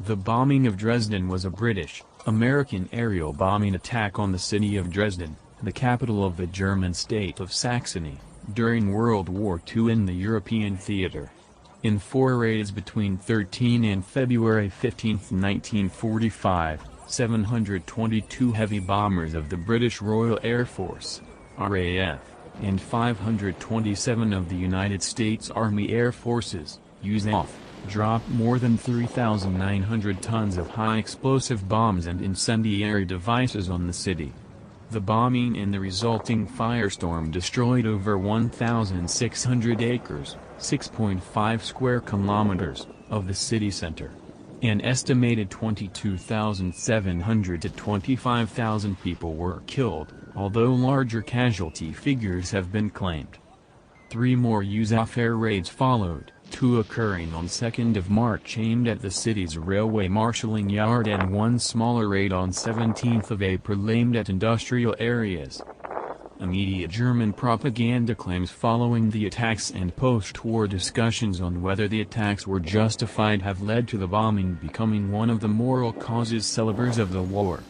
The bombing of Dresden was a British-American aerial bombing attack on the city of Dresden, the capital of the German state of Saxony, during World War II in the European theater. In 4 raids between 13 and February 15, 1945, 722 heavy bombers of the British Royal Air Force, RAF, and 527 of the United States Army Air Forces, USAF, dropped more than 3,900 tons of high-explosive bombs and incendiary devices on the city. The bombing and the resulting firestorm destroyed over 1,600 acres, 6.5 square kilometers, of the city center. An estimated 22,700 to 25,000 people were killed, although larger casualty figures have been claimed. 3 more USAF air raids followed, 2 occurring on 2nd of March aimed at the city's railway marshalling yard and 1 smaller raid on 17th of April aimed at industrial areas. Immediate German propaganda claims following the attacks and post-war discussions on whether the attacks were justified have led to the bombing becoming one of the moral causes célèbres of the war.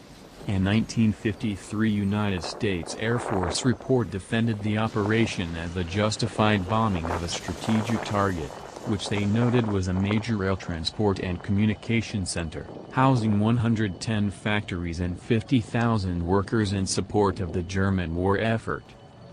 A 1953 United States Air Force report defended the operation as the justified bombing of a strategic target, which they noted was a major rail transport and communication center, housing 110 factories and 50,000 workers in support of the German war effort.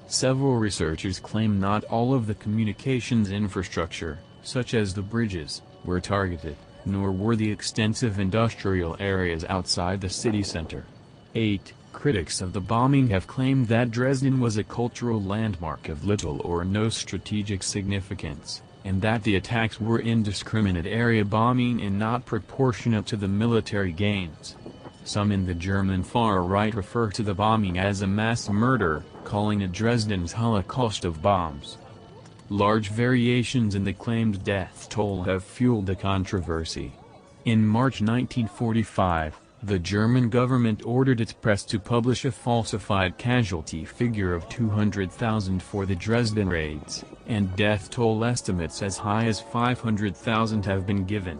Several researchers claim not all of the communications infrastructure, such as the bridges, were targeted, nor were the extensive industrial areas outside the city center. 8 critics of the bombing have claimed that Dresden was a cultural landmark of little or no strategic significance, and that the attacks were indiscriminate area bombing and not proportionate to the military gains. Some in the German far right refer to the bombing as a mass murder, calling it Dresden's Holocaust of bombs. Large variations in the claimed death toll have fueled the controversy. In March 1945, the German government ordered its press to publish a falsified casualty figure of 200,000 for the Dresden raids, and death toll estimates as high as 500,000 have been given.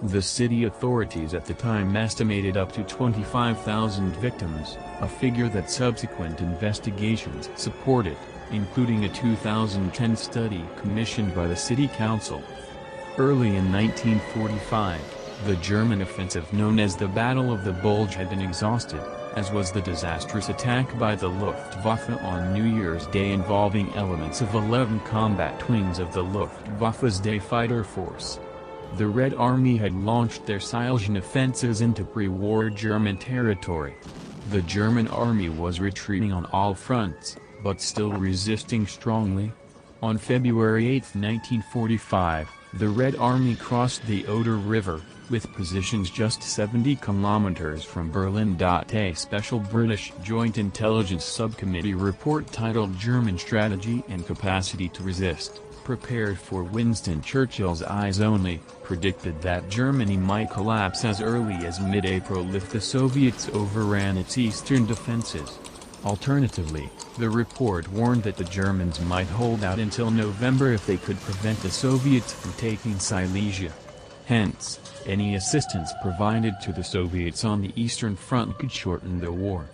The city authorities at the time estimated up to 25,000 victims, a figure that subsequent investigations supported, including a 2010 study commissioned by the city council. Early in 1945, the German offensive known as the Battle of the Bulge had been exhausted, as was the disastrous attack by the Luftwaffe on New Year's Day involving elements of 11 combat wings of the Luftwaffe's Day Fighter Force. The Red Army had launched their Silesian offensives into pre-war German territory. The German army was retreating on all fronts, but still resisting strongly. On February 8, 1945, the Red Army crossed the Oder River, with positions just 70 kilometers from Berlin. A special British Joint Intelligence Subcommittee report titled German Strategy and Capacity to Resist, prepared for Winston Churchill's eyes only, predicted that Germany might collapse as early as mid-April if the Soviets overran its eastern defenses. Alternatively, the report warned that the Germans might hold out until November if they could prevent the Soviets from taking Silesia. Hence, any assistance provided to the Soviets on the Eastern Front could shorten the war.